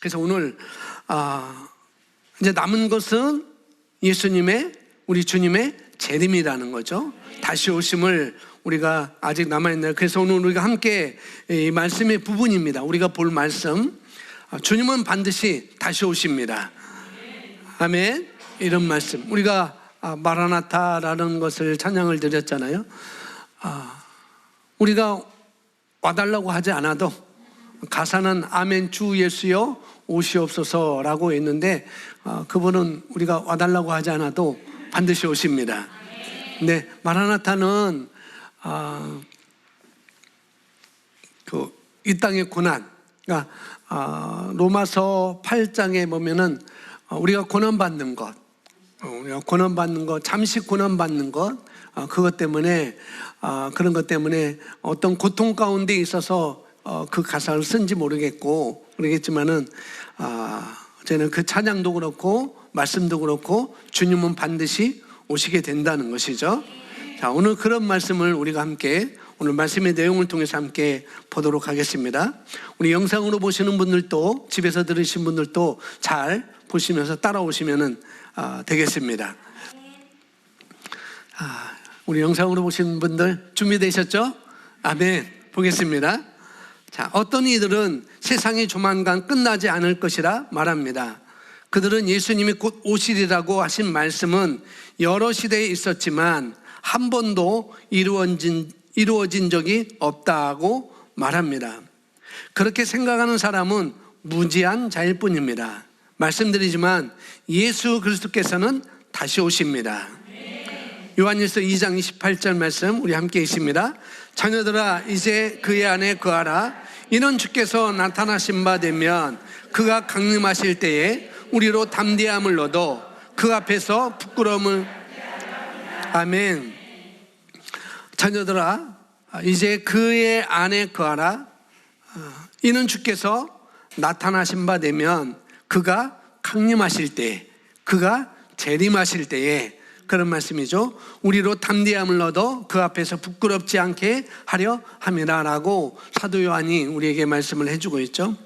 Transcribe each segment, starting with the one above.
그래서 오늘 이제 남은 것은 우리 주님의 재림이라는 거죠. 다시 오심을 우리가 아직 남아있네요. 그래서 오늘 우리가 함께 이 말씀의 부분입니다. 우리가 볼 말씀, 주님은 반드시 다시 오십니다. 아멘. 이런 말씀, 우리가 마라나타라는 것을 찬양을 드렸잖아요. 우리가 와달라고 하지 않아도 가사는 아멘 주 예수여 오시옵소서라고 했는데, 그분은 우리가 와달라고 하지 않아도 반드시 오십니다. 네, 마라나타는 이 땅의 고난, 그러니까 로마서 8장에 보면은 우리가 고난받는 것, 잠시 고난받는 것, 그것 때문에 그런 것 때문에 어떤 고통 가운데 있어서 그 가사를 쓴지 모르겠고 그러겠지만은 저는 그 찬양도 그렇고 말씀도 그렇고 주님은 반드시 오시게 된다는 것이죠. 자, 오늘 그런 말씀을 우리가 함께 오늘 말씀의 내용을 통해서 함께 보도록 하겠습니다. 우리 영상으로 보시는 분들도 집에서 들으신 분들도 잘 보시면서 따라오시면 되겠습니다. 우리 영상으로 보시는 분들 준비되셨죠? 아멘. 보겠습니다. 자, 어떤 이들은 세상이 조만간 끝나지 않을 것이라 말합니다. 그들은 예수님이 곧 오시리라고 하신 말씀은 여러 시대에 있었지만 한 번도 이루어진 적이 없다고 말합니다. 그렇게 생각하는 사람은 무지한 자일 뿐입니다. 말씀드리지만 예수 그리스도께서는 다시 오십니다. 요한일서 2장 28절 말씀 우리 함께 있습니다. 자녀들아 이제 그의 안에 거하라. 이는 주께서 나타나신 바 되면 그가 강림하실 때에 우리로 담대함을 얻어 그 앞에서 부끄러움을. 아멘. 자녀들아 이제 그의 안에 거하라. 이는 주께서 나타나신 바 되면 그가 강림하실 때에, 그가 재림하실 때에, 그런 말씀이죠. 우리로 담대함을 얻어 그 앞에서 부끄럽지 않게 하려 함이라라고 사도 요한이 우리에게 말씀을 해주고 있죠.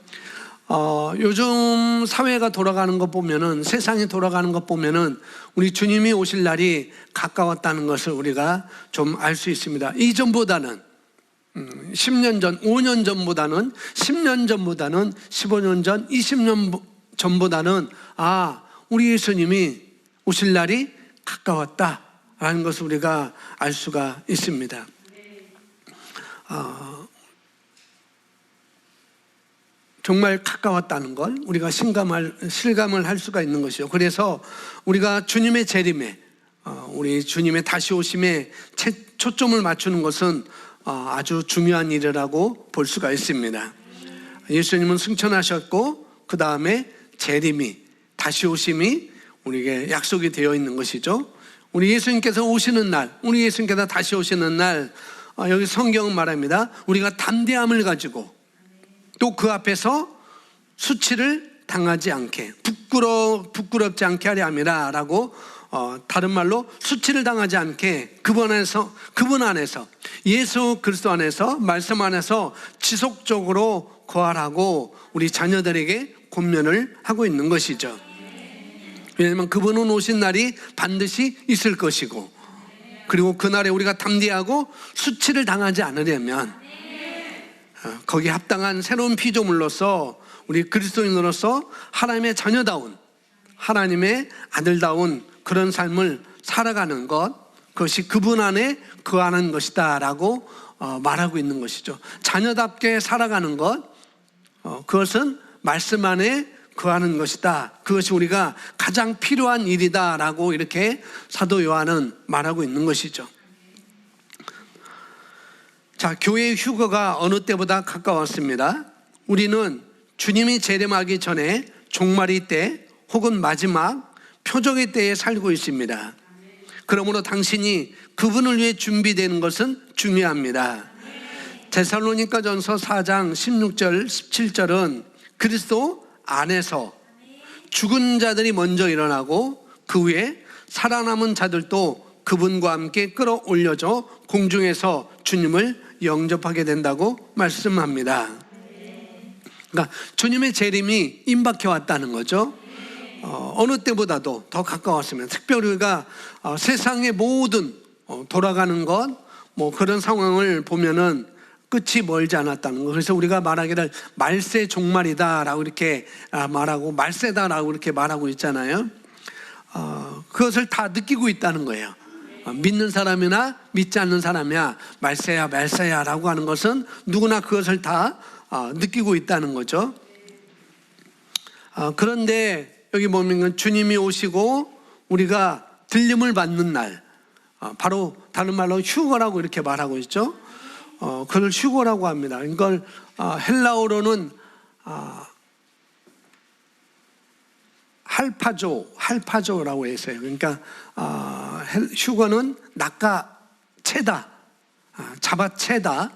요즘 사회가 돌아가는 것 보면은, 세상이 돌아가는 것 보면은 우리 주님이 오실 날이 가까웠다는 것을 우리가 좀 알 수 있습니다. 이전보다는 10년 전, 5년 전보다는, 10년 전보다는, 15년 전, 20년 전보다는 우리 예수님이 오실 날이 가까웠다라는 것을 우리가 알 수가 있습니다. 정말 가까웠다는 걸 우리가 실감을 할 수가 있는 것이죠. 그래서 우리가 주님의 재림에, 우리 주님의 다시 오심에 초점을 맞추는 것은 아주 중요한 일이라고 볼 수가 있습니다. 예수님은 승천하셨고 그 다음에 재림이, 다시 오심이 우리에게 약속이 되어 있는 것이죠. 우리 예수님께서 오시는 날, 우리 예수님께서 다시 오시는 날, 여기 성경은 말합니다. 우리가 담대함을 가지고 또 그 앞에서 수치를 당하지 않게, 부끄럽지 않게 하려 함이라 라고, 다른 말로 수치를 당하지 않게 그분 안에서 예수 그리스도 안에서, 말씀 안에서 지속적으로 거하라고 우리 자녀들에게 권면을 하고 있는 것이죠. 왜냐하면 그분은 오신 날이 반드시 있을 것이고, 그리고 그날에 우리가 담대하고 수치를 당하지 않으려면 거기에 합당한 새로운 피조물로서 우리 그리스도인으로서 하나님의 자녀다운, 하나님의 아들다운 그런 삶을 살아가는 것, 그것이 그분 안에 거하는 것이다 라고 말하고 있는 것이죠. 자녀답게 살아가는 것, 그것은 말씀 안에 거하는 것이다. 그것이 우리가 가장 필요한 일이다 라고 이렇게 사도 요한은 말하고 있는 것이죠. 자, 교회의 휴거가 어느 때보다 가까웠습니다. 우리는 주님이 재림하기 전에 종말의 때 혹은 마지막 표적의 때에 살고 있습니다. 그러므로 당신이 그분을 위해 준비되는 것은 중요합니다. 데살로니가전서 4장 16절 17절은 그리스도 안에서 죽은 자들이 먼저 일어나고 그 후에 살아남은 자들도 그분과 함께 끌어올려져 공중에서 주님을 영접하게 된다고 말씀합니다. 그러니까 주님의 재림이 임박해 왔다는 거죠. 어느 때보다도 더 가까웠으면, 특별히 우리가 세상의 모든 돌아가는 것, 뭐 그런 상황을 보면은 끝이 멀지 않았다는 거. 그래서 우리가 말하기를 말세 종말이다라고 이렇게 말하고, 말세다라고 이렇게 말하고 있잖아요. 그것을 다 느끼고 있다는 거예요. 믿는 사람이나 믿지 않는 사람이야, 말세야 말세야 라고 하는 것은 누구나 그것을 다 느끼고 있다는 거죠. 그런데 여기 보면 주님이 오시고 우리가 들림을 받는 날, 바로 다른 말로 휴거라고 이렇게 말하고 있죠. 그걸 휴거라고 합니다. 이걸 헬라어로는 할파조라고 했어요. 그러니까 휴거는 낚아채다, 잡아채다,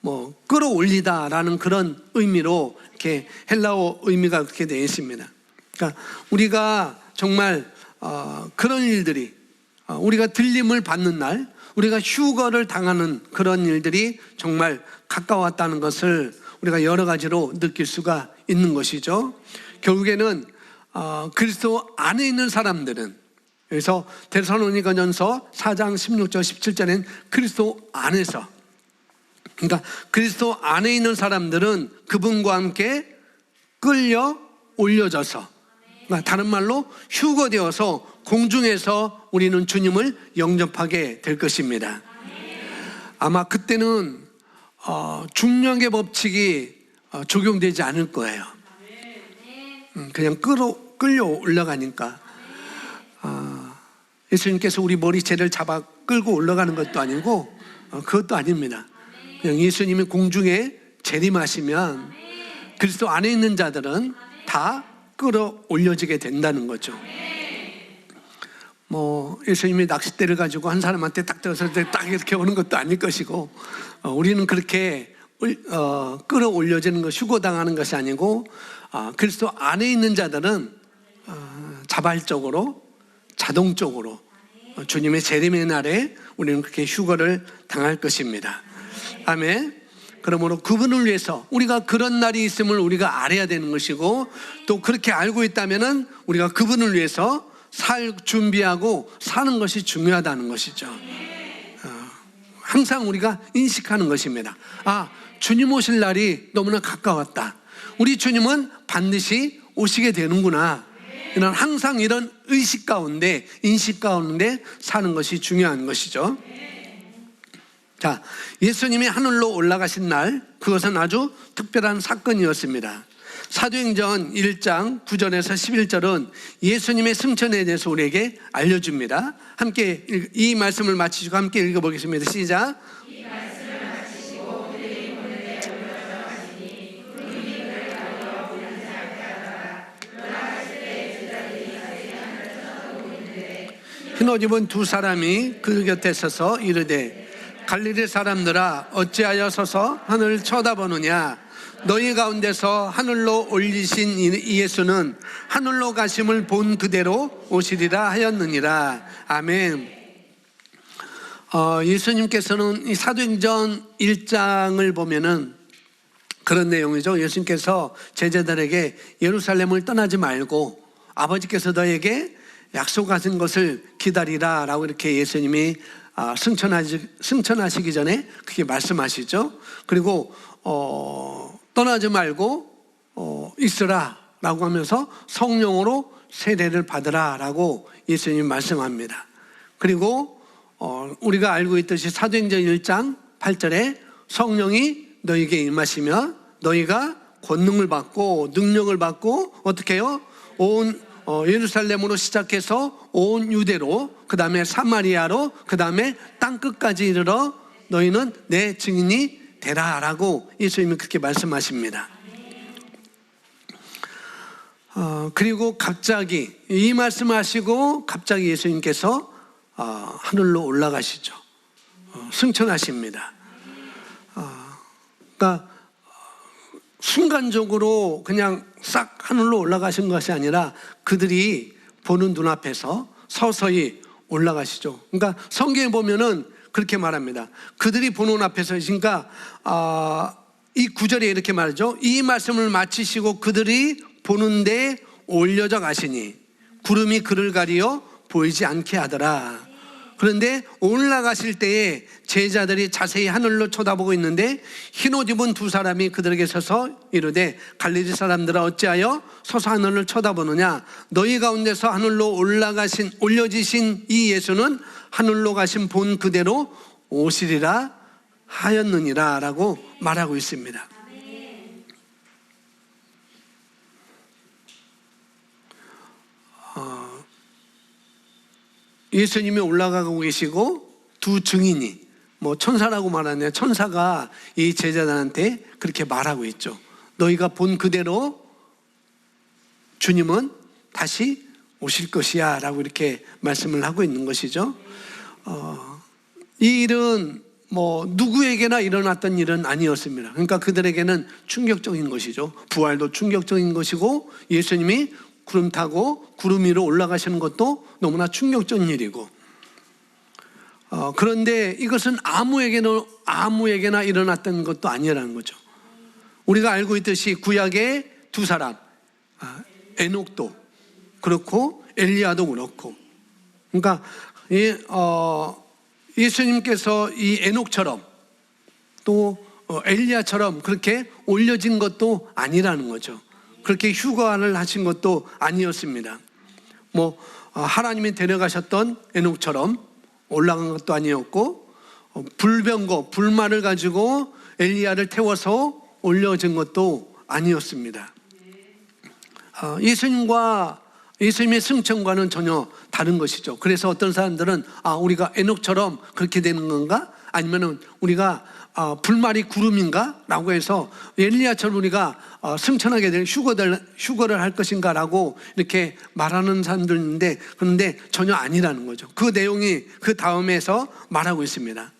뭐 끌어올리다라는 그런 의미로 이렇게 헬라어 의미가 그렇게 되어 있습니다. 그러니까 우리가 정말 그런 일들이, 우리가 들림을 받는 날, 우리가 휴거를 당하는 그런 일들이 정말 가까웠다는 것을 우리가 여러 가지로 느낄 수가 있는 것이죠. 결국에는 그리스도 안에 있는 사람들은, 그래서 데살로니가전서 4장 16절 17절엔 그리스도 안에서, 그러니까 그리스도 안에 있는 사람들은 그분과 함께 끌려 올려져서, 그러니까 다른 말로 휴거되어서 공중에서 우리는 주님을 영접하게 될 것입니다. 아마 그때는 중력의 법칙이 적용되지 않을 거예요. 그냥 끌려 올라가니까. 예수님께서 우리 머리채를 잡아 끌고 올라가는 것도 아니고 그것도 아닙니다. 그냥 예수님이 공중에 재림하시면 그리스도 안에 있는 자들은 다 끌어 올려지게 된다는 거죠. 뭐 예수님이 낚싯대를 가지고 한 사람한테 딱 들어서 딱 이렇게 오는 것도 아닐 것이고, 우리는 그렇게 끌어 올려지는 것, 휴거당하는 것이 아니고, 그리스도 안에 있는 자들은 자발적으로, 자동적으로 주님의 재림의 날에 우리는 그렇게 휴거를 당할 것입니다. 아멘. 그러므로 그분을 위해서 우리가 그런 날이 있음을 우리가 알아야 되는 것이고, 또 그렇게 알고 있다면은 우리가 그분을 위해서 살 준비하고 사는 것이 중요하다는 것이죠. 항상 우리가 인식하는 것입니다. 주님 오실 날이 너무나 가까웠다. 우리 주님은 반드시 오시게 되는구나. 이런 항상 이런 의식 가운데, 인식 가운데 사는 것이 중요한 것이죠. 자, 예수님이 하늘로 올라가신 날, 그것은 아주 특별한 사건이었습니다. 사도행전 1장 9절에서 11절은 예수님의 승천에 대해서 우리에게 알려줍니다. 함께 이 말씀을 마치시고 함께 읽어보겠습니다. 시작. 이 말씀을 마치시고 그들이 보내되 올라가시니 구름이 그를 가두어 보이지 않게 하다가 올라가실 때 제자들이 자세히 하늘을 쳐다보고 있는데 흰옷 입은 두 사람이 그 곁에 서서 이르되 갈릴리 사람들아 어찌하여 서서 하늘을 쳐다보느냐. 너희 가운데서 하늘로 올리신 이 예수는 하늘로 가심을 본 그대로 오시리라 하였느니라. 아멘. 예수님께서는 이 사도행전 1장을 보면은 그런 내용이죠. 예수님께서 제자들에게 예루살렘을 떠나지 말고 아버지께서 너에게 약속하신 것을 기다리라 라고 이렇게 예수님이 승천하시기 전에 그렇게 말씀하시죠. 그리고 떠나지 말고 있으라 라고 하면서 성령으로 세례를 받으라 라고 예수님이 말씀합니다. 그리고 우리가 알고 있듯이 사도행전 1장 8절에 성령이 너희에게 임하시며 너희가 권능을 받고 능력을 받고 어떻게 해요? 온 예루살렘으로 시작해서 온 유대로, 그 다음에 사마리아로, 그 다음에 땅끝까지 이르러 너희는 내 증인이 되라 라고 예수님이 그렇게 말씀하십니다. 그리고 갑자기 이 말씀하시고 갑자기 예수님께서 하늘로 올라가시죠. 승천하십니다. 그러니까 순간적으로 그냥 싹 하늘로 올라가신 것이 아니라 그들이 보는 눈앞에서 서서히 올라가시죠. 그러니까 성경에 보면은 그렇게 말합니다. 그들이 보는 앞에서, 그러니까 이 구절에 이렇게 말하죠. 이 말씀을 마치시고 그들이 보는데 올려져 가시니 구름이 그를 가리어 보이지 않게 하더라. 그런데 올라가실 때에 제자들이 자세히 하늘로 쳐다보고 있는데 흰옷 입은 두 사람이 그들에게 서서 이르되 갈릴리 사람들아 어찌하여 서서 하늘을 쳐다보느냐. 너희 가운데서 하늘로 올려지신 이 예수는 하늘로 가신 본 그대로 오시리라 하였느니라 라고 말하고 있습니다. 예수님이 올라가고 계시고 두 증인이 천사라고 말하네요. 천사가 이 제자들한테 그렇게 말하고 있죠. 너희가 본 그대로 주님은 다시 오실 것이야 라고 이렇게 말씀을 하고 있는 것이죠. 이 일은 누구에게나 일어났던 일은 아니었습니다. 그러니까 그들에게는 충격적인 것이죠. 부활도 충격적인 것이고 예수님이 구름 타고 구름 위로 올라가시는 것도 너무나 충격적인 일이고, 그런데 이것은 아무에게나 일어났던 것도 아니라는 거죠. 우리가 알고 있듯이 구약의 두 사람, 에녹도 그렇고 엘리야도 그렇고, 그러니까 예수님께서 이 에녹처럼 또 엘리야처럼 그렇게 올려진 것도 아니라는 거죠. 그렇게 휴가를 하신 것도 아니었습니다. 하나님이 데려가셨던 에녹처럼 올라간 것도 아니었고, 불말을 가지고 엘리야를 태워서 올려진 것도 아니었습니다. 예수님의 승천과는 전혀 다른 것이죠. 그래서 어떤 사람들은 우리가 에녹처럼 그렇게 되는 건가? 아니면은 우리가 불말이 구름인가? 라고 해서 엘리야처럼 우리가 승천하게 될 휴거를 할 것인가? 라고 이렇게 말하는 사람들 있는데, 그런데 전혀 아니라는 거죠. 그 내용이 그 다음에서 말하고 있습니다.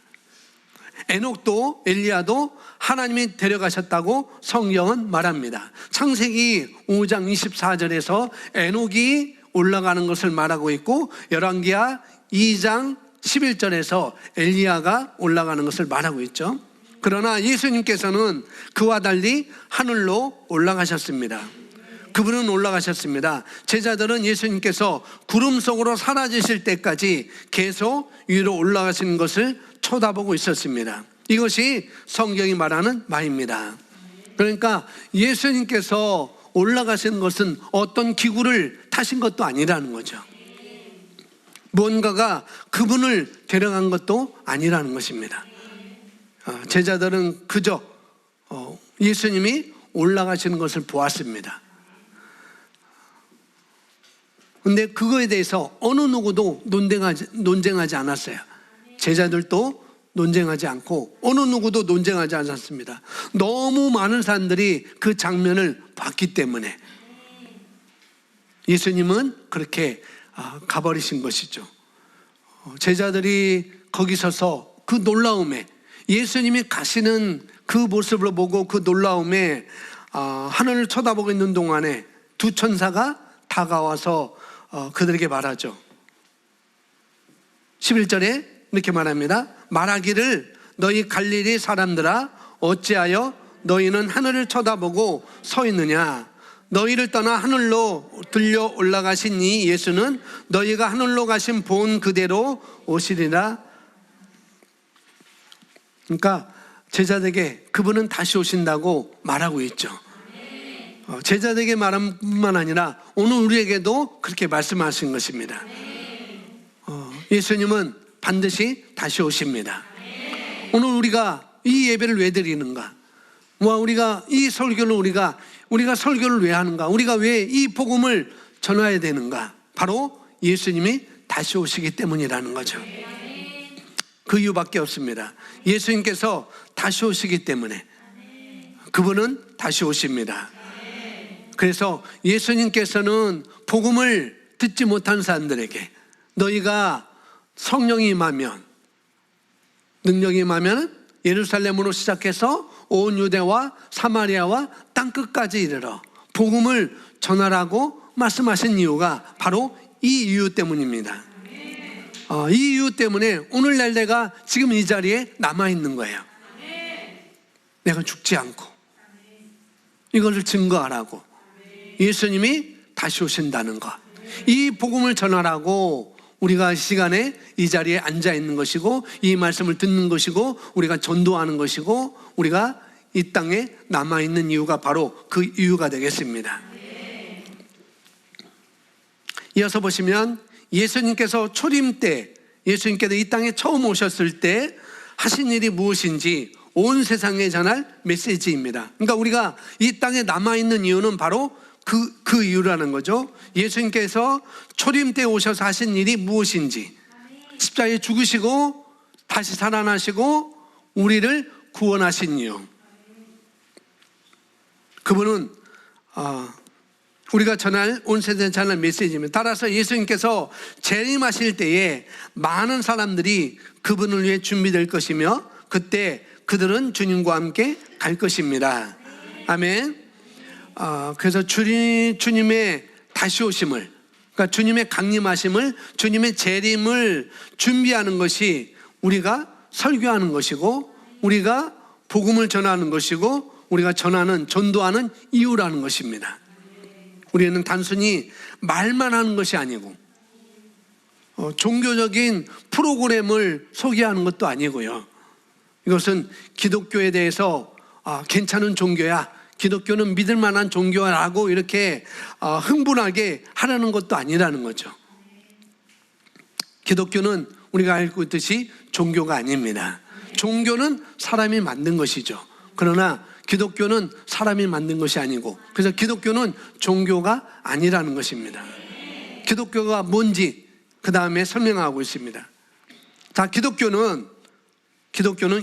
에녹도 엘리야도 하나님이 데려가셨다고 성경은 말합니다. 창세기 5장 24절에서 에녹이 올라가는 것을 말하고 있고, 열왕기하 2장 11절에서 엘리야가 올라가는 것을 말하고 있죠. 그러나 예수님께서는 그와 달리 하늘로 올라가셨습니다. 그분은 올라가셨습니다. 제자들은 예수님께서 구름 속으로 사라지실 때까지 계속 위로 올라가시는 것을 쳐다보고 있었습니다. 이것이 성경이 말하는 바입니다. 그러니까 예수님께서 올라가시는 것은 어떤 기구를 타신 것도 아니라는 거죠. 뭔가가 그분을 데려간 것도 아니라는 것입니다. 제자들은 그저 예수님이 올라가시는 것을 보았습니다. 그런데 그거에 대해서 어느 누구도 논쟁하지 않았어요. 제자들도 논쟁하지 않고 어느 누구도 논쟁하지 않았습니다. 너무 많은 사람들이 그 장면을 봤기 때문에 예수님은 그렇게 가버리신 것이죠. 제자들이 거기 서서 그 놀라움에, 예수님이 가시는 그 모습을 보고 그 놀라움에 하늘을 쳐다보고 있는 동안에 두 천사가 다가와서 그들에게 말하죠. 11절에 이렇게 말합니다. 말하기를 너희 갈릴리 사람들아 어찌하여 너희는 하늘을 쳐다보고 서 있느냐. 너희를 떠나 하늘로 들려 올라가신 이 예수는 너희가 하늘로 가신 본 그대로 오시리라. 그러니까 제자들에게 그분은 다시 오신다고 말하고 있죠. 제자들에게 말한 뿐만 아니라 오늘 우리에게도 그렇게 말씀하신 것입니다. 예수님은 반드시 다시 오십니다. 오늘 우리가 이 예배를 왜 드리는가? 우리가 이 설교를 우리가 설교를 왜 하는가? 우리가 왜 이 복음을 전해야 되는가? 바로 예수님이 다시 오시기 때문이라는 거죠. 그 이유밖에 없습니다. 예수님께서 다시 오시기 때문에 그분은 다시 오십니다. 그래서 예수님께서는 복음을 듣지 못한 사람들에게 너희가 성령이 임하면, 능력이 임하면 예루살렘으로 시작해서 온 유대와 사마리아와 땅끝까지 이르러 복음을 전하라고 말씀하신 이유가 바로 이 이유 때문입니다. 이 이유 때문에 오늘날 내가 지금 이 자리에 남아있는 거예요. 내가 죽지 않고 이것을 증거하라고 예수님이 다시 오신다는 것, 이 복음을 전하라고 우리가 이 시간에 이 자리에 앉아 있는 것이고 이 말씀을 듣는 것이고 우리가 전도하는 것이고 우리가 이 땅에 남아있는 이유가 바로 그 이유가 되겠습니다. 이어서 보시면 예수님께서 초림 때, 예수님께서 이 땅에 처음 오셨을 때 하신 일이 무엇인지 온 세상에 전할 메시지입니다. 그러니까 우리가 이 땅에 남아있는 이유는 바로 그 이유라는 거죠. 예수님께서 초림 때 오셔서 하신 일이 무엇인지, 십자가에 죽으시고 다시 살아나시고 우리를 구원하신 이유, 그분은 우리가 전할 온 세상에 전할 메시지입니다. 따라서 예수님께서 재림하실 때에 많은 사람들이 그분을 위해 준비될 것이며 그때 그들은 주님과 함께 갈 것입니다. 아멘. 그래서 주님의 다시 오심을, 그러니까 주님의 강림하심을, 주님의 재림을 준비하는 것이 우리가 설교하는 것이고 우리가 복음을 전하는 것이고 우리가 전도하는 이유라는 것입니다. 우리는 단순히 말만 하는 것이 아니고 종교적인 프로그램을 소개하는 것도 아니고요. 이것은 기독교에 대해서 괜찮은 종교야, 기독교는 믿을 만한 종교라고 이렇게 흥분하게 하려는 것도 아니라는 거죠. 기독교는 우리가 알고 있듯이 종교가 아닙니다. 종교는 사람이 만든 것이죠. 그러나 기독교는 사람이 만든 것이 아니고, 그래서 기독교는 종교가 아니라는 것입니다. 기독교가 뭔지 그 다음에 설명하고 있습니다. 자, 기독교는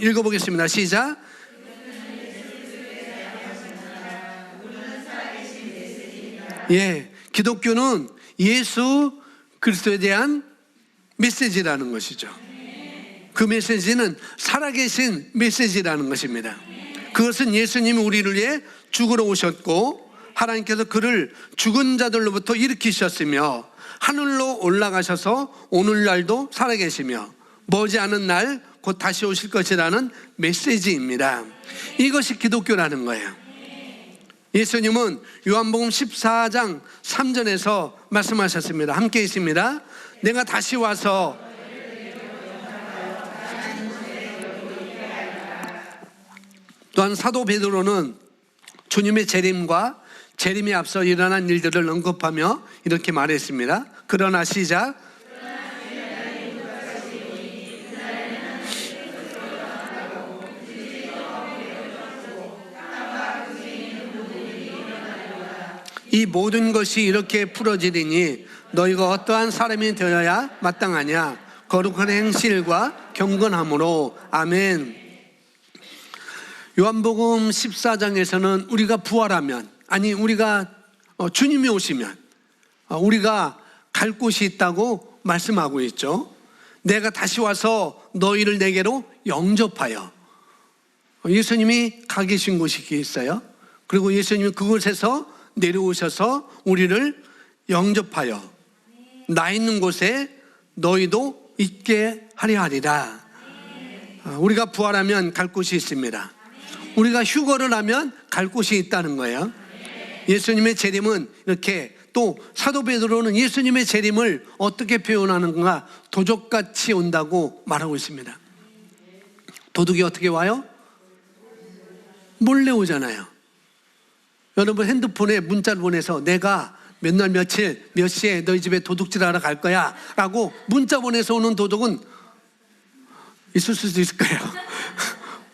읽어보겠습니다. 시작. 예, 기독교는 예수 그리스도에 대한 메시지라는 것이죠. 그 메시지는 살아계신 메시지라는 것입니다. 그것은 예수님이 우리를 위해 죽으러 오셨고 하나님께서 그를 죽은 자들로부터 일으키셨으며 하늘로 올라가셔서 오늘날도 살아계시며 머지않은 날 곧 다시 오실 것이라는 메시지입니다. 이것이 기독교라는 거예요. 예수님은 요한복음 14장 3절에서 말씀하셨습니다. 함께 있습니다. 내가 다시 와서 또한 사도 베드로는 주님의 재림과 재림에 앞서 일어난 일들을 언급하며 이렇게 말했습니다. 그러나 시작. 이 모든 것이 이렇게 풀어지리니 너희가 어떠한 사람이 되어야 마땅하냐? 거룩한 행실과 경건함으로. 아멘. 요한복음 14장에서는 우리가 부활하면, 아니 우리가 주님이 오시면 우리가 갈 곳이 있다고 말씀하고 있죠. 내가 다시 와서 너희를 내게로 영접하여. 예수님이 가 계신 곳이 있어요. 그리고 예수님이 그곳에서 내려오셔서 우리를 영접하여 나 있는 곳에 너희도 있게 하려 하리라. 우리가 부활하면 갈 곳이 있습니다. 우리가 휴거를 하면 갈 곳이 있다는 거예요. 예수님의 재림은 이렇게, 또 사도 베드로는 예수님의 재림을 어떻게 표현하는가? 도적같이 온다고 말하고 있습니다. 도둑이 어떻게 와요? 몰래 오잖아요. 여러분 핸드폰에 문자를 보내서 내가 몇 날 며칠 몇 시에 너희 집에 도둑질하러 갈 거야 라고 문자 보내서 오는 도둑은 있을 수도 있을 거예요.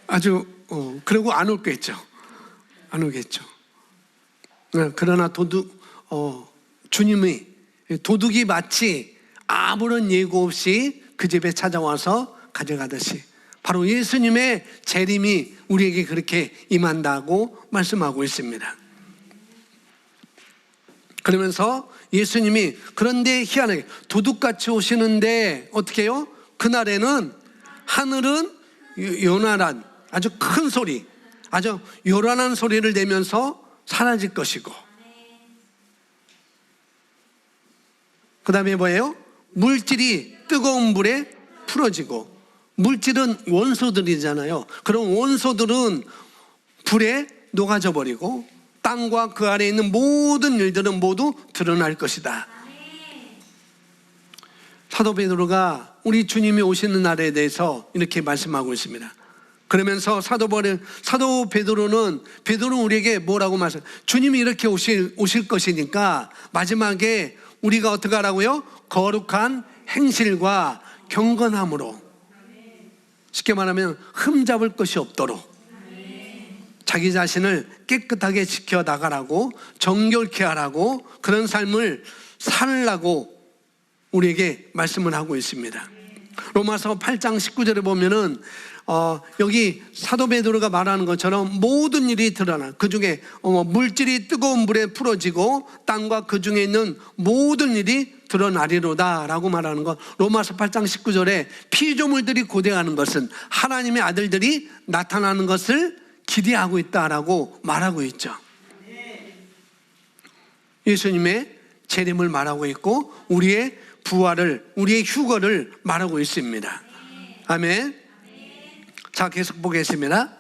아주 그리고 안 오겠죠. 안 오겠죠. 그러나 주님이 도둑이 마치 아무런 예고 없이 그 집에 찾아와서 가져가듯이 바로 예수님의 재림이 우리에게 그렇게 임한다고 말씀하고 있습니다. 그러면서 예수님이, 그런데 희한하게 도둑같이 오시는데 어떻게 해요? 그날에는 하늘은 요란한 아주 큰 소리, 아주 요란한 소리를 내면서 사라질 것이고, 그 다음에 뭐예요? 물질이 뜨거운 불에 풀어지고, 물질은 원소들이잖아요. 그럼 원소들은 불에 녹아져 버리고 땅과 그 아래에 있는 모든 일들은 모두 드러날 것이다. 사도 베드로가 우리 주님이 오시는 날에 대해서 이렇게 말씀하고 있습니다. 그러면서 사도 베드로는 우리에게 뭐라고 말씀? 주님이 이렇게 오실 것이니까 마지막에 우리가 어떻게 하라고요? 거룩한 행실과 경건함으로, 쉽게 말하면 흠잡을 것이 없도록 자기 자신을 깨끗하게 지켜 나가라고, 정결케 하라고, 그런 삶을 살라고 우리에게 말씀을 하고 있습니다. 로마서 8장 19절에 보면은 여기 사도 베드로가 말하는 것처럼 모든 일이 드러나, 그 중에 물질이 뜨거운 물에 풀어지고 땅과 그 중에 있는 모든 일이 드러나리로다 라고 말하는 것. 로마서 8장 19절에 피조물들이 고대하는 것은 하나님의 아들들이 나타나는 것을 기대하고 있다라고 말하고 있죠. 예수님의 재림을 말하고 있고 우리의 부활을, 우리의 휴거를 말하고 있습니다. 아멘. 자, 계속 보겠습니다.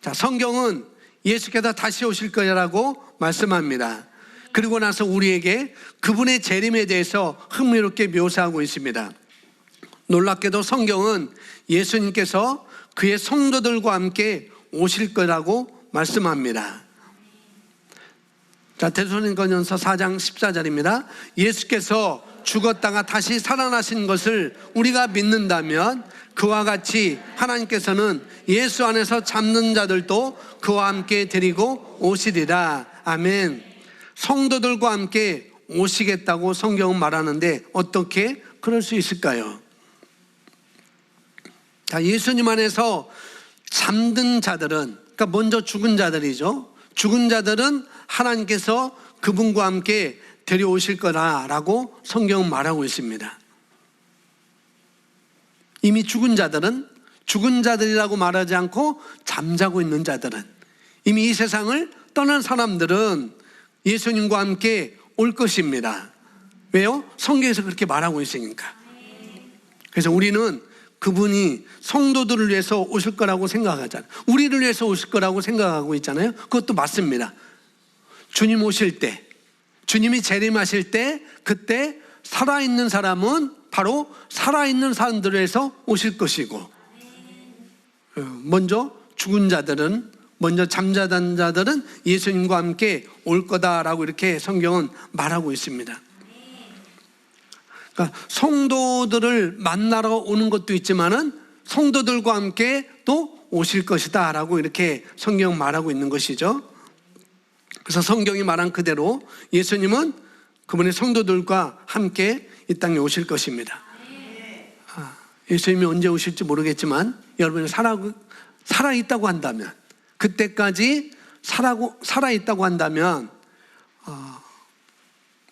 자, 성경은 예수께서 다시 오실 거라고 말씀합니다. 그리고 나서 우리에게 그분의 재림에 대해서 흥미롭게 묘사하고 있습니다. 놀랍게도 성경은 예수님께서 그의 성도들과 함께 오실 거라고 말씀합니다. 자, 데살로니가전서 4장 14절입니다. 예수께서 죽었다가 다시 살아나신 것을 우리가 믿는다면 그와 같이 하나님께서는 예수 안에서 잠든 자들도 그와 함께 데리고 오시리라. 아멘. 성도들과 함께 오시겠다고 성경은 말하는데 어떻게 그럴 수 있을까요? 자, 예수님 안에서 잠든 자들은, 그러니까 먼저 죽은 자들이죠. 죽은 자들은 하나님께서 그분과 함께 데려오실 거라라고 성경은 말하고 있습니다. 이미 죽은 자들은, 죽은 자들이라고 말하지 않고 잠자고 있는 자들은, 이미 이 세상을 떠난 사람들은 예수님과 함께 올 것입니다. 왜요? 성경에서 그렇게 말하고 있으니까. 그래서 우리는 그분이 성도들을 위해서 오실 거라고 생각하잖아요. 우리를 위해서 오실 거라고 생각하고 있잖아요. 그것도 맞습니다. 주님 오실 때, 주님이 재림하실 때, 그때 살아있는 사람은 바로 살아있는 사람들을 위해서 오실 것이고, 먼저 죽은 자들은, 먼저 잠자던 자들은 예수님과 함께 올 거다라고 이렇게 성경은 말하고 있습니다. 그러니까 성도들을 만나러 오는 것도 있지만은 성도들과 함께 또 오실 것이다 라고 이렇게 성경은 말하고 있는 것이죠. 그래서 성경이 말한 그대로 예수님은 그분의 성도들과 함께 이 땅에 오실 것입니다. 예수님이 언제 오실지 모르겠지만 여러분이 살아있다고 한다면, 그때까지 살아있다고 한다면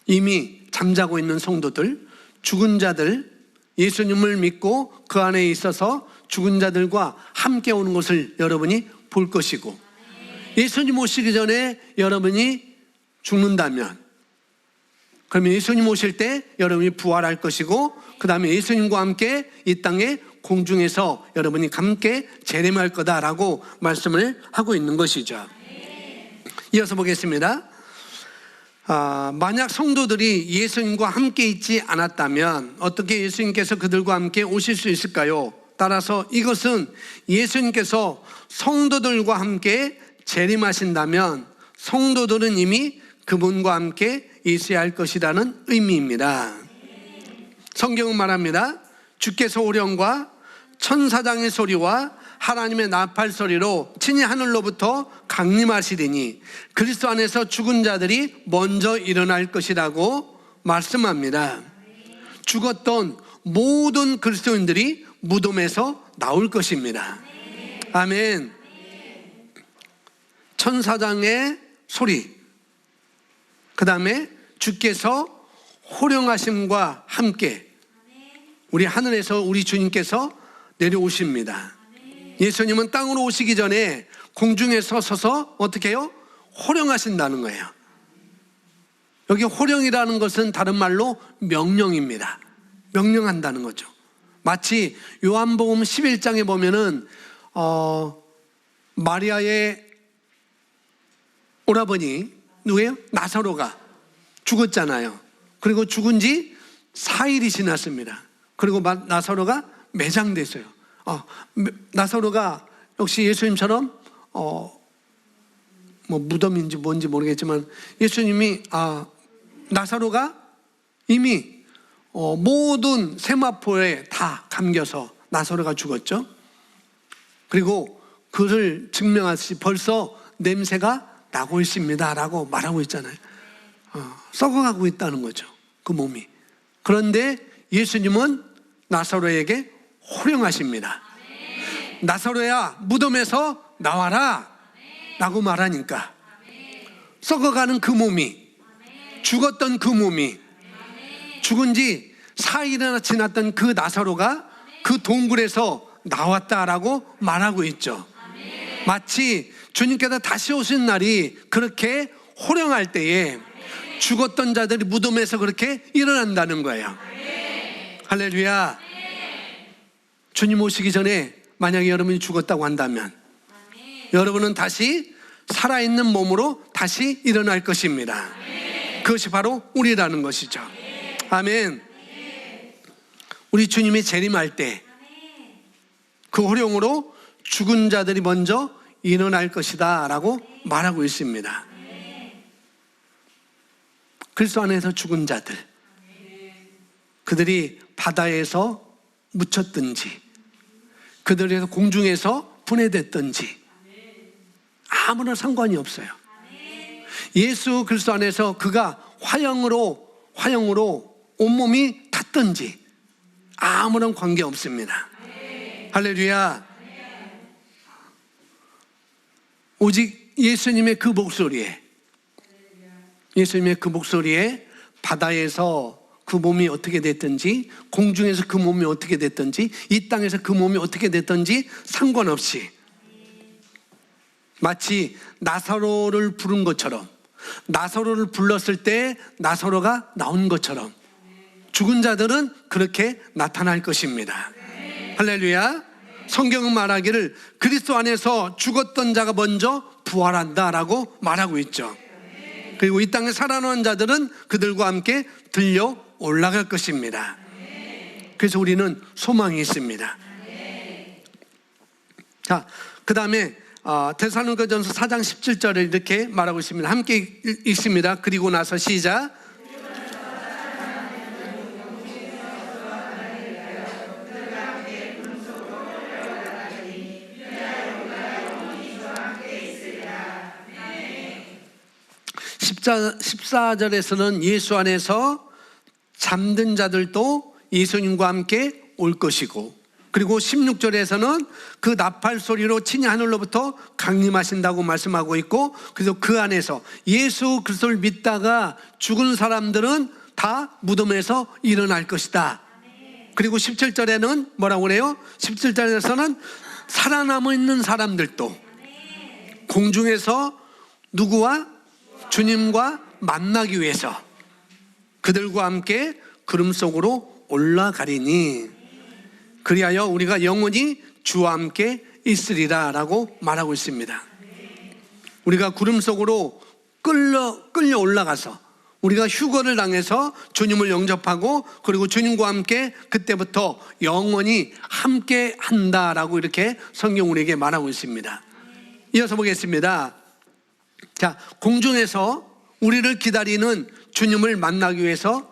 이미 잠자고 있는 성도들, 죽은 자들, 예수님을 믿고 그 안에 있어서 죽은 자들과 함께 오는 것을 여러분이 볼 것이고, 예수님 오시기 전에 여러분이 죽는다면 그러면 예수님 오실 때 여러분이 부활할 것이고, 그 다음에 예수님과 함께 이 땅에 공중에서 여러분이 함께 재림할 거다라고 말씀을 하고 있는 것이죠. 이어서 보겠습니다. 만약 성도들이 예수님과 함께 있지 않았다면 어떻게 예수님께서 그들과 함께 오실 수 있을까요? 따라서 이것은 예수님께서 성도들과 함께 재림하신다면 성도들은 이미 그분과 함께 있어야 할 것이라는 의미입니다. 성경은 말합니다. 주께서 오령과 천사장의 소리와 하나님의 나팔 소리로 친히 하늘로부터 강림하시리니 그리스도 안에서 죽은 자들이 먼저 일어날 것이라고 말씀합니다. 죽었던 모든 그리스도인들이 무덤에서 나올 것입니다. 아멘. 천사장의 소리, 그 다음에 주께서 호령하심과 함께 우리 하늘에서 우리 주님께서 내려오십니다. 예수님은 땅으로 오시기 전에 공중에서 서서 어떻게 해요? 호령하신다는 거예요. 여기 호령이라는 것은 다른 말로 명령입니다. 명령한다는 거죠. 마치 요한복음 11장에 보면은 마리아의 오라버니 누구예요? 나사로가 죽었잖아요. 그리고 죽은 지 4일이 지났습니다. 그리고 나사로가 매장됐어요. 나사로가 역시 예수님처럼 뭐 무덤인지 뭔지 모르겠지만 예수님이 나사로가 이미 모든 세마포에 다 감겨서 나사로가 죽었죠. 그리고 그를 증명하듯이 벌써 냄새가 나고 있습니다 라고 말하고 있잖아요. 썩어가고 있다는 거죠, 그 몸이. 그런데 예수님은 나사로에게 호령하십니다. 나사로야, 무덤에서 나와라 라고 말하니까 썩어가는 그 몸이, 죽었던 그 몸이, 죽은 지 4일이나 지났던 그 나사로가 그 동굴에서 나왔다라고 말하고 있죠. 마치 주님께서 다시 오신 날이 그렇게 호령할 때에 죽었던 자들이 무덤에서 그렇게 일어난다는 거예요. 할렐루야. 주님 오시기 전에 만약에 여러분이 죽었다고 한다면 여러분은 다시 살아있는 몸으로 다시 일어날 것입니다. 그것이 바로 우리라는 것이죠. 아멘. 우리 주님이 재림할 때 그 호령으로 죽은 자들이 먼저 일어날 것이다 라고 말하고 있습니다. 그리스도 안에서 죽은 자들, 그들이 바다에서 묻혔든지 그들에서 공중에서 분해됐든지 아무런 상관이 없어요. 예수 그리스도 안에서 그가 화형으로 온몸이 탔든지 아무런 관계 없습니다. 할렐루야. 오직 예수님의 그 목소리에 바다에서 그 몸이 어떻게 됐든지, 공중에서 그 몸이 어떻게 됐든지, 이 땅에서 그 몸이 어떻게 됐든지 상관없이 마치 나사로를 부른 것처럼, 나사로를 불렀을 때 나사로가 나온 것처럼 죽은 자들은 그렇게 나타날 것입니다. 할렐루야. 성경은 말하기를 그리스도 안에서 죽었던 자가 먼저 부활한다라고 말하고 있죠. 그리고 이 땅에 살아난 자들은 그들과 함께 들려 올라갈 것입니다. 그래서 우리는 소망이 있습니다. 자, 그 다음에 데살로니가전서 4장 17절에 이렇게 말하고 있습니다. 함께 읽습니다. 그리고 나서 시작. 14절에서는 예수 안에서 잠든 자들도 예수님과 함께 올 것이고, 그리고 16절에서는 그 나팔 소리로 친히 하늘로부터 강림하신다고 말씀하고 있고, 그래서 그 안에서 예수 그리스도를 믿다가 죽은 사람들은 다 무덤에서 일어날 것이다. 그리고 17절에는 뭐라고 그래요? 17절에서는 살아남아 있는 사람들도 공중에서 누구와? 주님과 만나기 위해서 그들과 함께 구름 속으로 올라가리니 그리하여 우리가 영원히 주와 함께 있으리라 라고 말하고 있습니다. 우리가 구름 속으로 끌려 올라가서 우리가 휴거를 당해서 주님을 영접하고, 그리고 주님과 함께 그때부터 영원히 함께 한다라고 이렇게 성경 우리에게 말하고 있습니다. 이어서 보겠습니다. 자, 공중에서 우리를 기다리는 주님을 만나기 위해서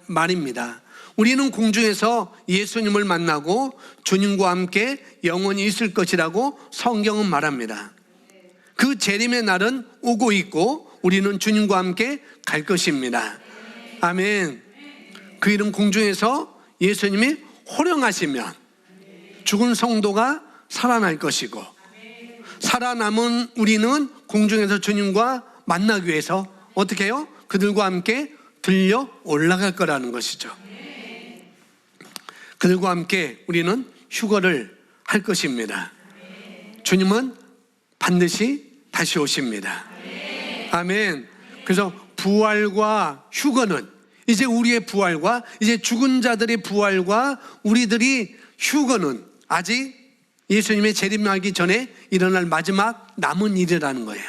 말입니다. 우리는 공중에서 예수님을 만나고 주님과 함께 영원히 있을 것이라고 성경은 말합니다. 그 재림의 날은 오고 있고 우리는 주님과 함께 갈 것입니다. 아멘. 그 이름 공중에서 예수님이 호령하시면 죽은 성도가 살아날 것이고, 살아남은 우리는 공중에서 주님과 만나기 위해서 어떻게 해요? 그들과 함께 들려 올라갈 거라는 것이죠. 그들과 함께 우리는 휴거를 할 것입니다. 주님은 반드시 다시 오십니다. 아멘. 그래서 부활과 휴거는 이제 우리의 부활과 이제 죽은 자들의 부활과 우리들이 휴거는 아직 예수님의 재림하기 전에 일어날 마지막 남은 일이라는 거예요.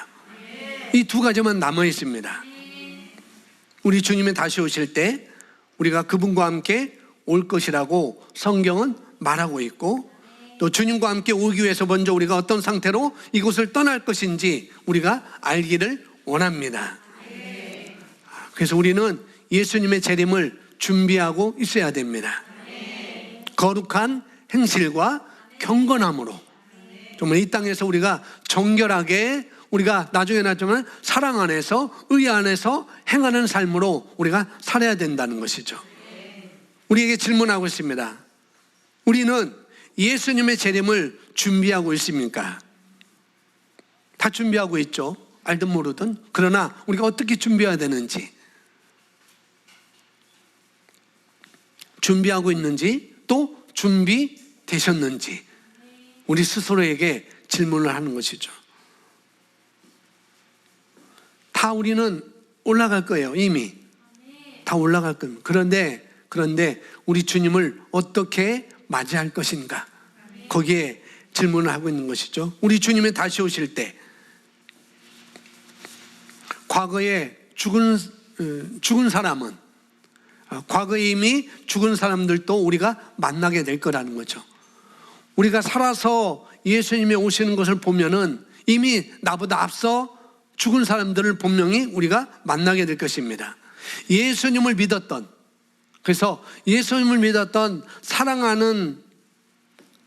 이 두 가지만 남아 있습니다. 우리 주님이 다시 오실 때 우리가 그분과 함께 올 것이라고 성경은 말하고 있고, 또 주님과 함께 오기 위해서 먼저 우리가 어떤 상태로 이곳을 떠날 것인지 우리가 알기를 원합니다. 그래서 우리는 예수님의 재림을 준비하고 있어야 됩니다. 거룩한 행실과 경건함으로 정말 이 땅에서 우리가 정결하게, 우리가 나중에 나중에 사랑 안에서, 의 안에서 행하는 삶으로 우리가 살아야 된다는 것이죠. 우리에게 질문하고 있습니다. 우리는 예수님의 재림을 준비하고 있습니까? 다 준비하고 있죠. 알든 모르든. 그러나 우리가 어떻게 준비해야 되는지, 준비하고 있는지, 또 준비되셨는지 우리 스스로에게 질문을 하는 것이죠. 다 우리는 올라갈 거예요. 이미 다 올라갈 겁니다. 그런데 우리 주님을 어떻게 맞이할 것인가, 거기에 질문을 하고 있는 것이죠. 우리 주님이 다시 오실 때 과거에 죽은 사람은, 과거에 이미 죽은 사람들도 우리가 만나게 될 거라는 거죠. 우리가 살아서 예수님이 오시는 것을 보면은 이미 나보다 앞서 죽은 사람들을 분명히 우리가 만나게 될 것입니다. 예수님을 믿었던, 그래서 예수님을 믿었던 사랑하는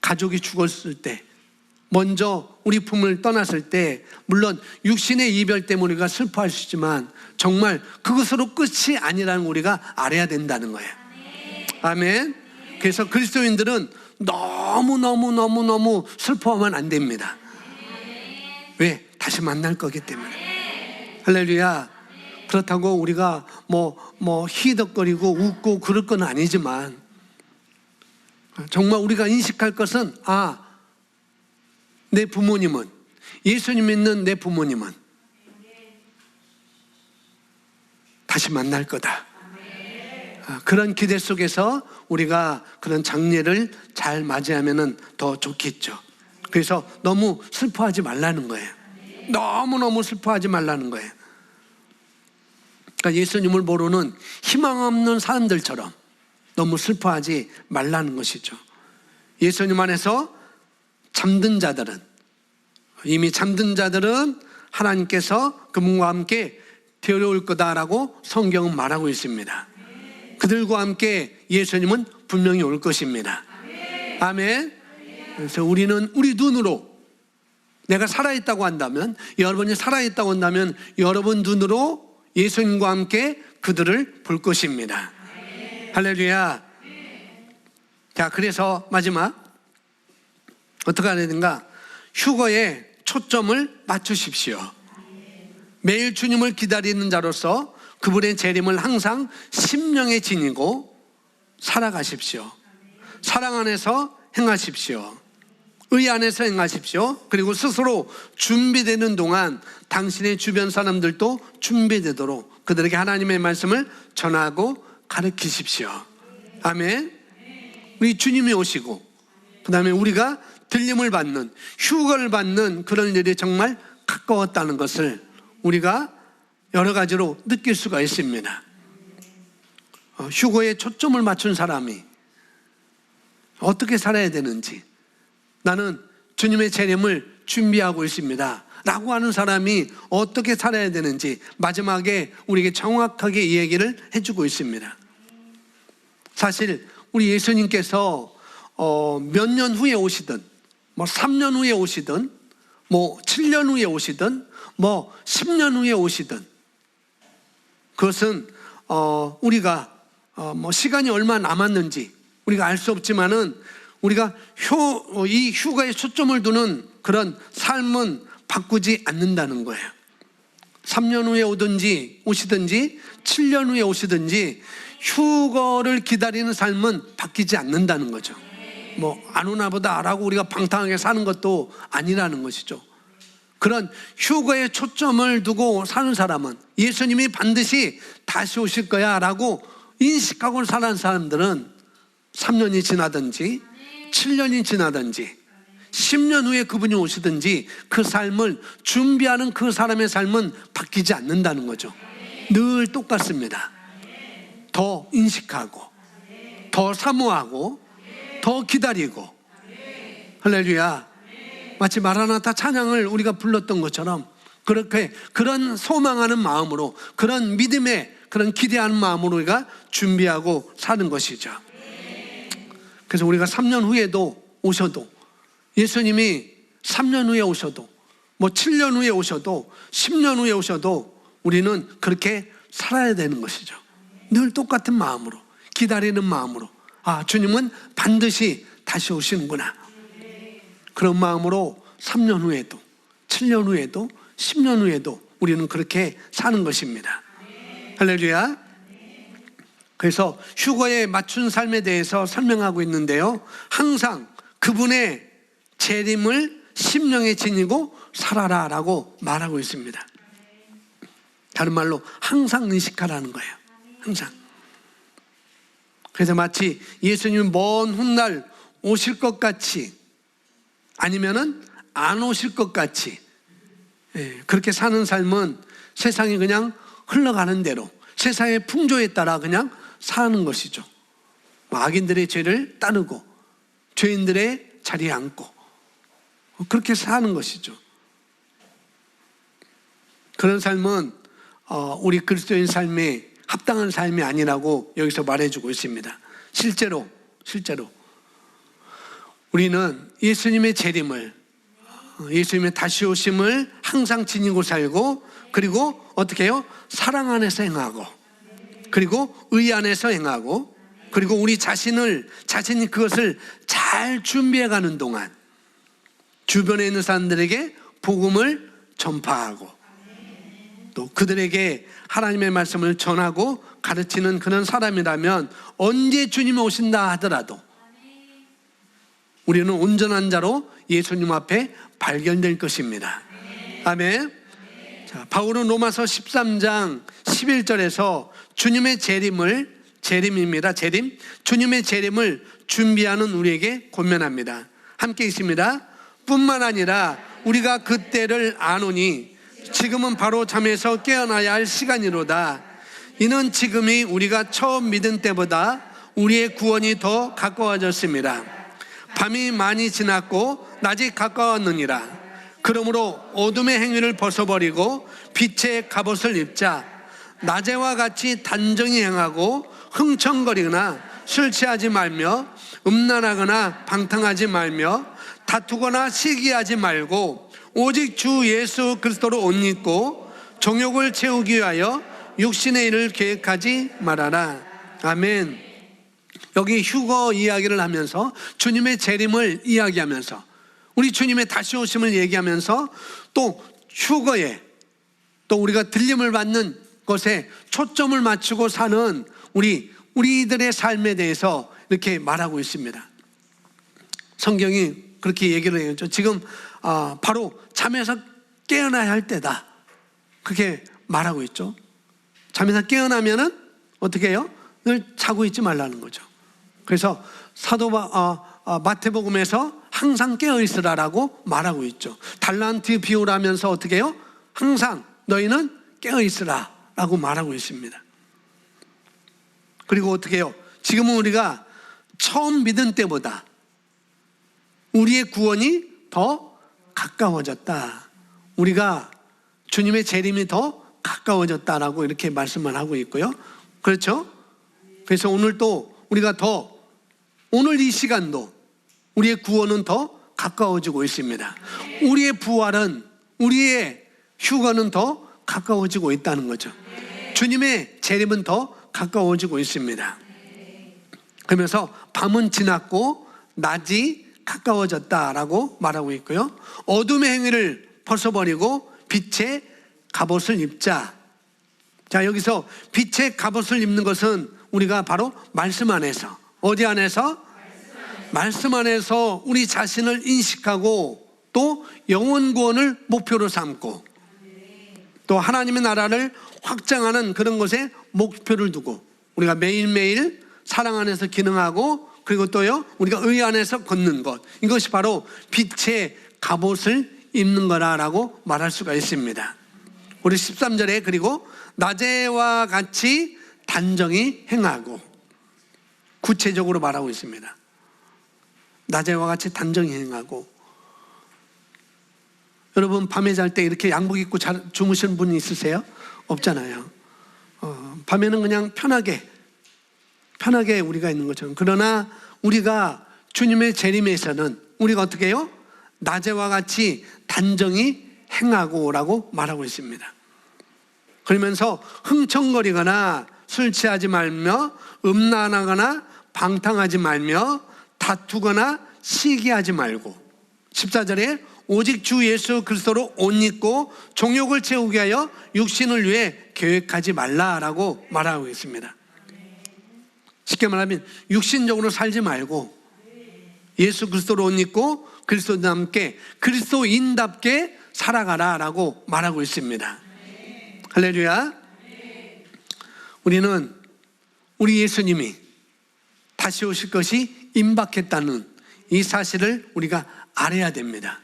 가족이 죽었을 때, 먼저 우리 품을 떠났을 때, 물론 육신의 이별 때문에 우리가 슬퍼할 수 있지만 정말 그것으로 끝이 아니라는 우리가 알아야 된다는 거예요. 아멘. 그래서 그리스도인들은 너무 슬퍼하면 안 됩니다. 왜? 다시 만날 거기 때문에. 할렐루야. 그렇다고 우리가 희덕거리고 웃고 그럴 건 아니지만, 정말 우리가 인식할 것은, 내 부모님은, 예수님 믿는 내 부모님은 다시 만날 거다. 그런 기대 속에서 우리가 그런 장례를 잘 맞이하면 더 좋겠죠. 그래서 너무 슬퍼하지 말라는 거예요. 너무 슬퍼하지 말라는 거예요. 그러니까 예수님을 모르는 희망 없는 사람들처럼 너무 슬퍼하지 말라는 것이죠. 예수님 안에서 잠든 자들은, 이미 잠든 자들은 하나님께서 그분과 함께 데려올 거다라고 성경은 말하고 있습니다. 그들과 함께 예수님은 분명히 올 것입니다. 아멘. 그래서 우리는 우리 눈으로, 내가 살아있다고 한다면, 여러분이 살아있다고 한다면 여러분 눈으로 예수님과 함께 그들을 볼 것입니다. 할렐루야. 자, 그래서 마지막 어떻게 해야 되는가? 휴거에 초점을 맞추십시오. 매일 주님을 기다리는 자로서 그분의 재림을 항상 심령에 지니고 살아가십시오. 사랑 안에서 행하십시오. 의 안에서 행하십시오. 그리고 스스로 준비되는 동안 당신의 주변 사람들도 준비되도록 그들에게 하나님의 말씀을 전하고 가르치십시오. 아멘. 우리 주님이 오시고 그 다음에 우리가 들림을 받는, 휴거를 받는 그런 일이 정말 가까웠다는 것을 우리가 여러 가지로 느낄 수가 있습니다. 휴거에 초점을 맞춘 사람이 어떻게 살아야 되는지, 나는 주님의 재림을 준비하고 있습니다 라고 하는 사람이 어떻게 살아야 되는지 마지막에 우리에게 정확하게 이 얘기를 해주고 있습니다. 사실 우리 예수님께서 몇 년 후에 오시든, 3년 후에 오시든, 7년 후에 오시든, 10년 후에 오시든, 그것은 우리가 시간이 얼마 남았는지 우리가 알 수 없지만은 우리가 이 휴가에 초점을 두는 그런 삶은 바꾸지 않는다는 거예요. 3년 후에 오시든지 7년 후에 오시든지 휴거를 기다리는 삶은 바뀌지 않는다는 거죠. 안 오나 보다라고 우리가 방탕하게 사는 것도 아니라는 것이죠. 그런 휴거에 초점을 두고 사는 사람은 예수님이 반드시 다시 오실 거야 라고 인식하고 사는 사람들은 3년이 지나든지 7년이 지나든지 10년 후에 그분이 오시든지 그 삶을 준비하는 그 사람의 삶은 바뀌지 않는다는 거죠. 늘 똑같습니다. 더 인식하고, 더 사모하고, 더 기다리고. 할렐루야. 마치 마라나타 찬양을 우리가 불렀던 것처럼 그렇게 그런 소망하는 마음으로, 그런 믿음의 그런 기대하는 마음으로 우리가 준비하고 사는 것이죠. 그래서 우리가 3년 후에도 오셔도, 예수님이 3년 후에 오셔도, 뭐 7년 후에 오셔도, 10년 후에 오셔도 우리는 그렇게 살아야 되는 것이죠. 늘 똑같은 마음으로, 기다리는 마음으로, 아, 주님은 반드시 다시 오시는구나. 그런 마음으로 3년 후에도, 7년 후에도, 10년 후에도 우리는 그렇게 사는 것입니다. 할렐루야. 그래서 휴거에 맞춘 삶에 대해서 설명하고 있는데요, 항상 그분의 재림을 심령에 지니고 살아라 라고 말하고 있습니다. 다른 말로 항상 의식하라는 거예요. 항상. 그래서 마치 예수님이 먼 훗날 오실 것 같이, 아니면은 안 오실 것 같이, 그렇게 사는 삶은 세상이 그냥 흘러가는 대로, 세상의 풍조에 따라 그냥 사는 것이죠. 악인들의 죄를 따르고 죄인들의 자리에 앉고 그렇게 사는 것이죠. 그런 삶은 우리 그리스도인 삶에 합당한 삶이 아니라고 여기서 말해주고 있습니다. 실제로 우리는 예수님의 재림을, 예수님의 다시 오심을 항상 지니고 살고, 그리고 어떻게 해요? 사랑 안에서 행하고, 그리고 의 안에서 행하고, 그리고 우리 자신이 그것을 잘 준비해가는 동안 주변에 있는 사람들에게 복음을 전파하고, 또 그들에게 하나님의 말씀을 전하고 가르치는 그런 사람이라면 언제 주님이 오신다 하더라도 우리는 온전한 자로 예수님 앞에 발견될 것입니다. 아멘. 자, 바울은 로마서 13장 11절에서 주님의 재림입니다. 주님의 재림을 준비하는 우리에게 권면합니다. 함께 있습니다. 뿐만 아니라 우리가 그때를 아노니 지금은 바로 잠에서 깨어나야 할 시간이로다. 이는 지금이 우리가 처음 믿은 때보다 우리의 구원이 더 가까워졌습니다. 밤이 많이 지났고 낮이 가까웠느니라. 그러므로 어둠의 행위를 벗어버리고 빛의 갑옷을 입자. 낮에와 같이 단정히 행하고 흥청거리거나 술 취하지 말며 음란하거나 방탕하지 말며 다투거나 시기하지 말고 오직 주 예수 그리스도로 옷 입고 정욕을 채우기 위하여 육신의 일을 계획하지 말아라. 아멘. 여기 휴거 이야기를 하면서 주님의 재림을 이야기하면서 우리 주님의 다시 오심을 얘기하면서 또 휴거에 또 우리가 들림을 받는 것에 초점을 맞추고 사는 우리들의 삶에 대해서 이렇게 말하고 있습니다. 성경이 그렇게 얘기를 해요. 지금 바로 잠에서 깨어나야 할 때다. 그렇게 말하고 있죠. 잠에서 깨어나면은 어떻게 해요? 늘 자고 있지 말라는 거죠. 그래서 마태복음에서 항상 깨어 있으라라고 말하고 있죠. 달란트 비유라면서 어떻게 해요? 항상 너희는 깨어 있으라라고 말하고 있습니다. 그리고 어떻게 해요? 지금은 우리가 처음 믿은 때보다 우리의 구원이 더 가까워졌다. 우리가 주님의 재림이 더 가까워졌다라고 이렇게 말씀을 하고 있고요. 그렇죠? 그래서 우리가 오늘 이 시간도 우리의 구원은 더 가까워지고 있습니다. 우리의 부활은, 우리의 휴거는 더 가까워지고 있다는 거죠. 주님의 재림은 더 가까워지고 있습니다. 그러면서 밤은 지났고 낮이 가까워졌다라고 말하고 있고요. 어둠의 행위를 벗어버리고 빛의 갑옷을 입자. 자, 여기서 빛의 갑옷을 입는 것은 우리가 바로 말씀 안에서, 어디 안에서? 말씀 안에서 우리 자신을 인식하고 또 영혼 구원을 목표로 삼고 또 하나님의 나라를 확장하는 그런 것에 목표를 두고 우리가 매일매일 사랑 안에서 기능하고 그리고 또요, 우리가 의 안에서 걷는 것, 이것이 바로 빛의 갑옷을 입는 거라고 말할 수가 있습니다. 우리 13절에 그리고 낮에와 같이 단정히 행하고, 구체적으로 말하고 있습니다. 낮에와 같이 단정히 행하고. 여러분 밤에 잘 때 이렇게 양복 입고 주무시는 분이 있으세요? 없잖아요. 밤에는 그냥 편하게 우리가 있는 것처럼. 그러나 우리가 주님의 재림에서는 우리가 어떻게 해요? 낮에와 같이 단정히 행하고라고 말하고 있습니다. 그러면서 흥청거리거나 술 취하지 말며 음란하거나 방탕하지 말며 다투거나 시기하지 말고, 14절에 오직 주 예수 그리스도로 옷 입고 정욕을 채우게 하여 육신을 위해 계획하지 말라라고 말하고 있습니다. 쉽게 말하면 육신적으로 살지 말고 예수 그리스도로 옷 입고 그리스도인답게, 그리스도인답게 살아가라라고 말하고 있습니다. 할렐루야. 우리는 우리 예수님이 다시 오실 것이 임박했다는 이 사실을 우리가 알아야 됩니다.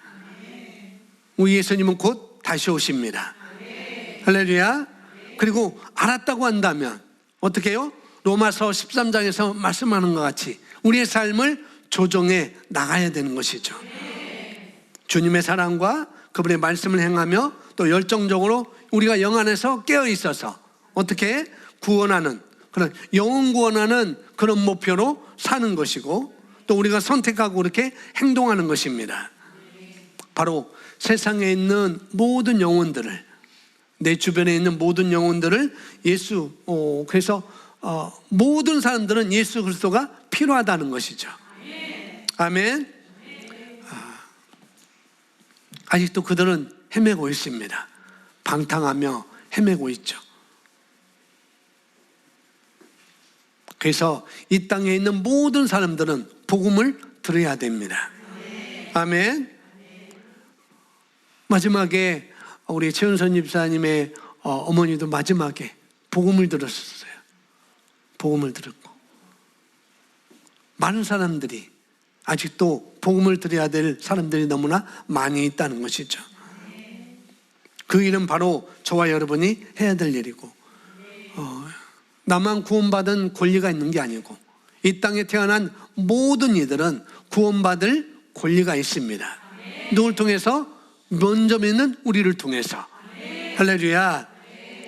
우리 예수님은 곧 다시 오십니다. 할렐루야. 그리고 알았다고 한다면 어떻게 해요? 로마서 13장에서 말씀하는 것 같이 우리의 삶을 조정해 나가야 되는 것이죠. 주님의 사랑과 그분의 말씀을 행하며 또 열정적으로 우리가 영 안에서 깨어 있어서 어떻게 구원하는, 그런 영혼 구원하는 그런 목표로 사는 것이고, 또 우리가 선택하고 그렇게 행동하는 것입니다. 바로 세상에 있는 모든 영혼들을, 내 주변에 있는 모든 영혼들을 그래서 모든 사람들은 예수 그리스도가 필요하다는 것이죠. 아멘. 아직도 그들은 헤매고 있습니다. 방탕하며 헤매고 있죠. 그래서 이 땅에 있는 모든 사람들은 복음을 들어야 됩니다. 아멘. 마지막에 우리 최은선 집사님의 어머니도 마지막에 복음을 들었었어요. 복음을 들었고, 많은 사람들이 아직도 복음을 들어야 될 사람들이 너무나 많이 있다는 것이죠. 그 일은 바로 저와 여러분이 해야 될 일이고, 나만 구원받은 권리가 있는 게 아니고 이 땅에 태어난 모든 이들은 구원받을 권리가 있습니다. 누굴 통해서? 먼저 믿는 우리를 통해서. 할렐루야.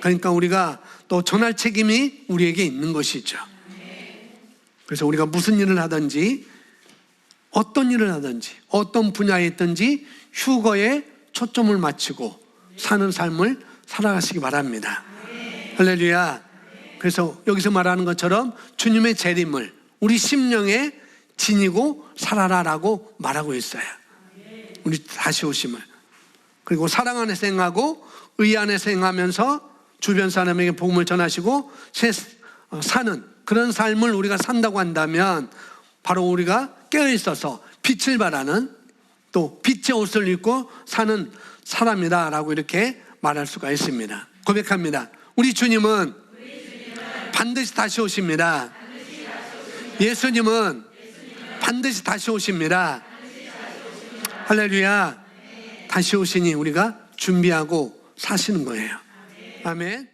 그러니까 우리가 또 전할 책임이 우리에게 있는 것이죠. 그래서 우리가 무슨 일을 하든지, 어떤 일을 하든지, 어떤 분야에 있든지 휴거에 초점을 맞추고 사는 삶을 살아가시기 바랍니다. 할렐루야. 그래서 여기서 말하는 것처럼 주님의 재림을 우리 심령에 지니고 살아라라고 말하고 있어요. 우리 다시 오심을. 그리고 사랑 안에서 행하고 의 안에서 행하면서 주변 사람에게 복음을 전하시고 사는 그런 삶을 우리가 산다고 한다면 바로 우리가 깨어있어서 빛을 발하는, 또 빛의 옷을 입고 사는 사람이다라고 이렇게 말할 수가 있습니다. 고백합니다. 우리 주님은 반드시 다시 오십니다. 예수님은 반드시 다시 오십니다. 할렐루야. 다시 오시니 우리가 준비하고 사시는 거예요. 아멘.